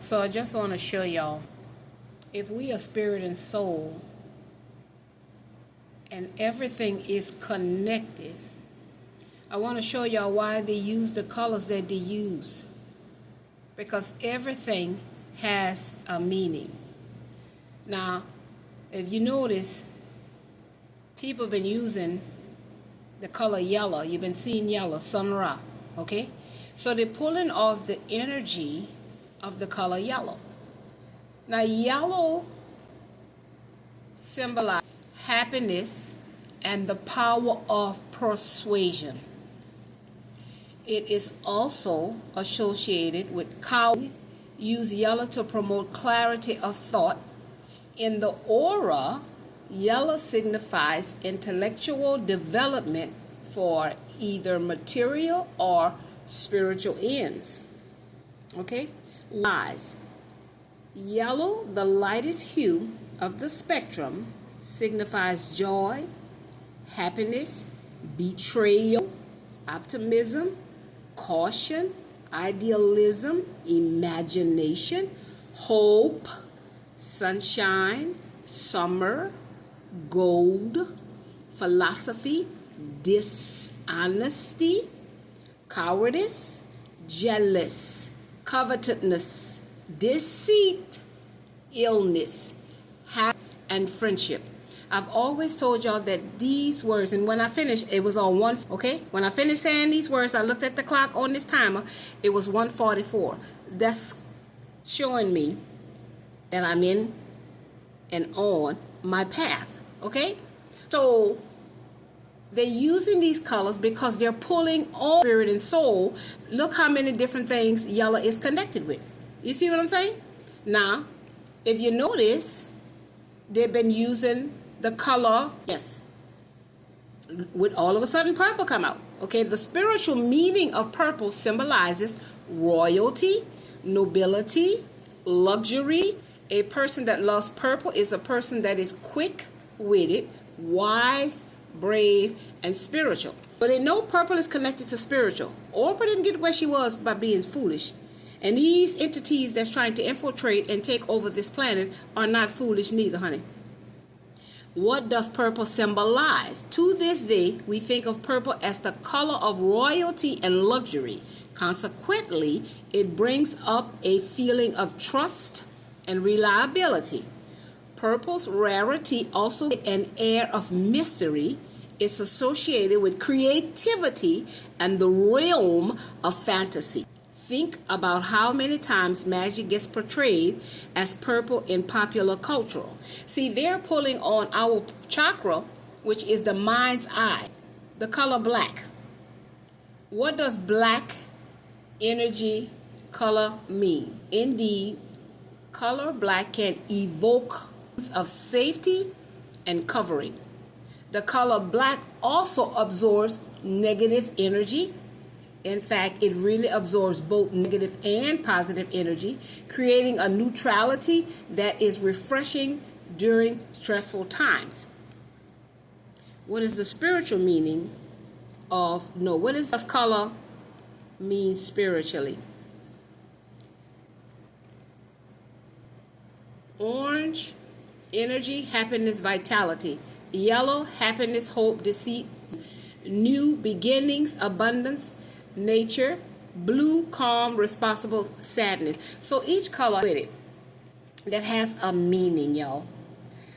So I just want to show y'all, if we are spirit and soul and everything is connected, I want to show y'all why they use the colors that they use. Because everything has a meaning. Now, if you notice, people have been using the color yellow. You've been seeing yellow, sun ra, okay? So they're pulling off the energy of the color yellow. Now, yellow symbolizes happiness and the power of persuasion. It is also associated with cow. Use yellow to promote clarity of thought. In the aura, yellow signifies intellectual development for either material or spiritual ends. Okay? Wise. Yellow, the lightest hue of the spectrum, signifies joy, happiness, betrayal, optimism, caution, idealism, imagination, hope, sunshine, summer, gold, philosophy, dishonesty, cowardice, jealous, covetousness, deceit, illness, and friendship. I've always told y'all that these words, and when I finished, it was on one, okay? When I finished saying these words, I looked at the clock on this timer, it was 1:44. That's showing me that I'm in and on my path, okay? So they're using these colors because they're pulling on spirit and soul. Look how many different things yellow is connected with. You see what I'm saying? Now, if you notice, they've been using the color, yes, with all of a sudden purple come out. Okay, the spiritual meaning of purple symbolizes royalty, nobility, luxury. A person that loves purple is a person that is quick-witted, wise, brave, and spiritual. But they know purple is connected to spiritual. Oprah didn't get where she was by being foolish. And these entities that's trying to infiltrate and take over this planet are not foolish neither, honey. What does purple symbolize? To this day, we think of purple as the color of royalty and luxury. Consequently, it brings up a feeling of trust and reliability. Purple's rarity also an air of mystery. It's associated with creativity and the realm of fantasy. Think about how many times magic gets portrayed as purple in popular culture. See, they're pulling on our chakra, which is the mind's eye, the color black. What does black energy color mean? Indeed, color black can evoke of safety and covering. The color black also absorbs negative energy. In fact, it really absorbs both negative and positive energy, creating a neutrality that is refreshing during stressful times. What is the spiritual meaning of, what does this color mean spiritually? Orange, energy, happiness, vitality. Yellow, happiness, hope, deceit, new beginnings, abundance, nature. Blue, calm, responsible, sadness. So each color with it that has a meaning, y'all.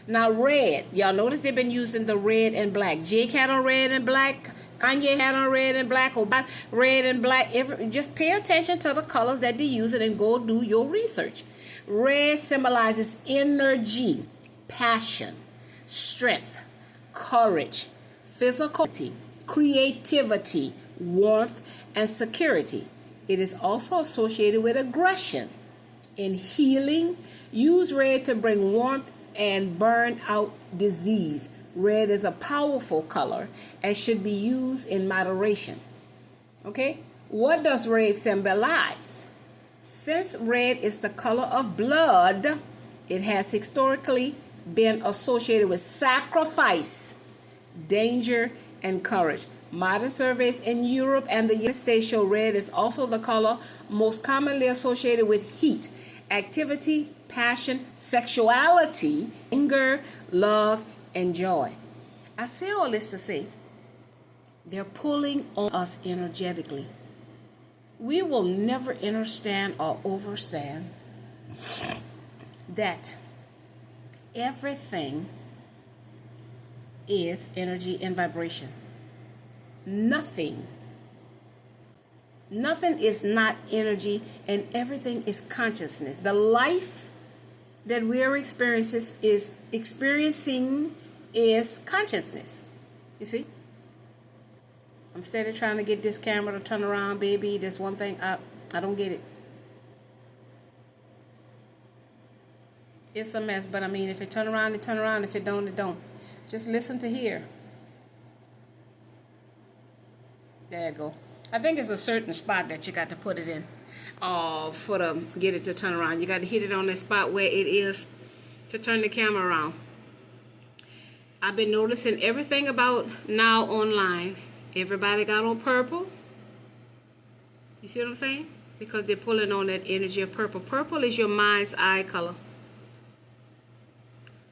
Now red, y'all notice they've been using the red and black. Jake had on red and black. Kanye had on red and black. Or red and black. Just pay attention to the colors that they use and go do your research. Red symbolizes energy, passion, strength, courage, physicality, creativity, warmth, and security. It is also associated with aggression. In healing, use red to bring warmth and burn out disease. Red is a powerful color and should be used in moderation. Okay? What does red symbolize? Since red is the color of blood, it has historically been associated with sacrifice, danger, and courage. Modern surveys in Europe and the United States show red is also the color most commonly associated with heat activity, passion, sexuality, anger, love, and joy. I say all this to say they're pulling on us energetically. We will never understand or overstand that everything is energy and vibration. Nothing is not energy, and everything is consciousness. The life that we are experiencing is consciousness. You see? I'm steady trying to get this camera to turn around, baby. There's one thing I don't get it. It's a mess, but I mean, if it turn around, it turn around. If it don't, it don't. Just listen to here. There you go. I think it's a certain spot that you got to put it in for get it to turn around. You got to hit it on the spot where it is to turn the camera around. I've been noticing everything about now online. Everybody got on purple. You see what I'm saying? Because they're pulling on that energy of purple. Purple is your mind's eye color.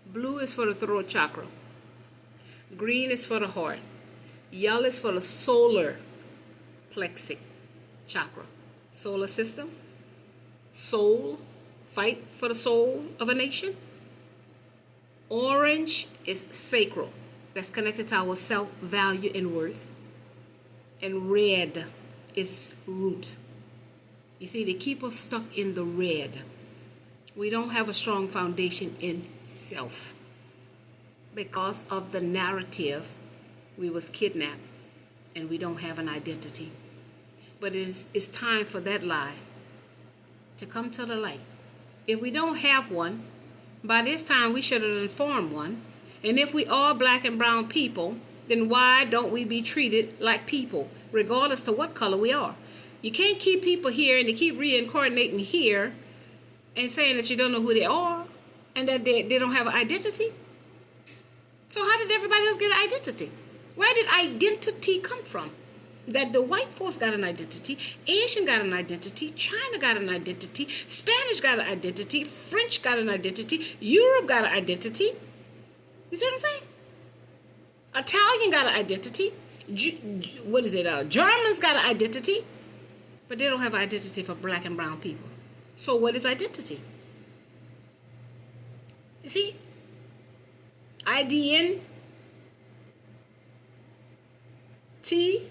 Blue is for the throat chakra. Green is for the heart. Yellow is for the solar plexus chakra. Solar system. Soul. Fight for the soul of a nation. Orange is sacral. That's connected to our self-value and worth. And red is root. You see, they keep us stuck in the red. We don't have a strong foundation in self. Because of the narrative, we was kidnapped and we don't have an identity. But it's time for that lie to come to the light. If we don't have one, by this time we should have formed one. And if we are black and brown people, then why don't we be treated like people, regardless to what color we are? You can't keep people here and they keep reincarnating here and saying that you don't know who they are and that they don't have an identity. So how did everybody else get an identity? Where did identity come from? That the white folks got an identity, Asian got an identity, China got an identity, Spanish got an identity, French got an identity, Europe got an identity. You see what I'm saying? Italian got an identity. Germans got an identity. But they don't have an identity for black and brown people. So what is identity? You see? IDN T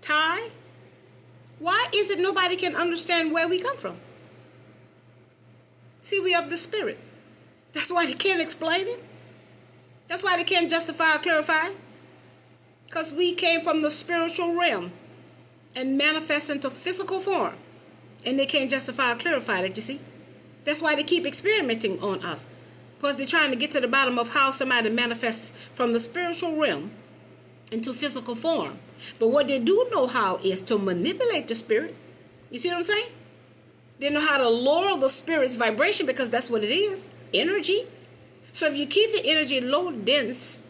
Thai. Why is it nobody can understand where we come from? See, we have the spirit. That's why they can't explain it. That's why they can't justify or clarify. Because we came from the spiritual realm and manifest into physical form. And they can't justify or clarify that, you see. That's why they keep experimenting on us. Because they're trying to get to the bottom of how somebody manifests from the spiritual realm into physical form. But what they do know how is to manipulate the spirit. You see what I'm saying? They know how to lower the spirit's vibration because that's what it is. Energy. So if you keep the energy low dense,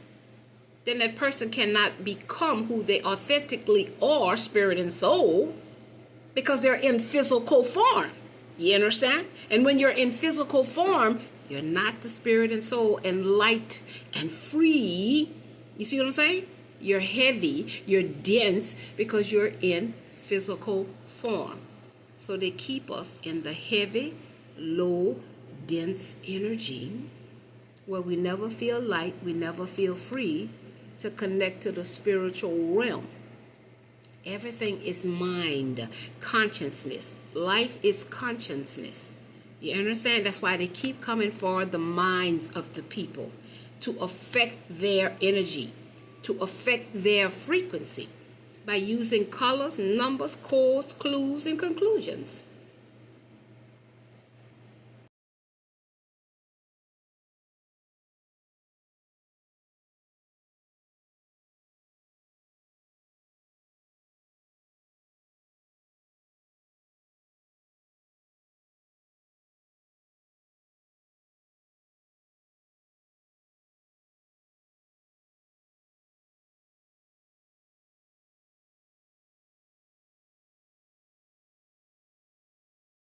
then that person cannot become who they authentically are, spirit and soul, because they're in physical form. You understand? And when you're in physical form, you're not the spirit and soul and light and free. You see what I'm saying? You're heavy, you're dense because you're in physical form. So they keep us in the heavy, low, dense energy where we never feel light, we never feel free to connect to the spiritual realm. Everything is mind, consciousness. Life is consciousness. You understand? That's why they keep coming for the minds of the people to affect their energy, to affect their frequency by using colors, numbers, codes, clues, and conclusions.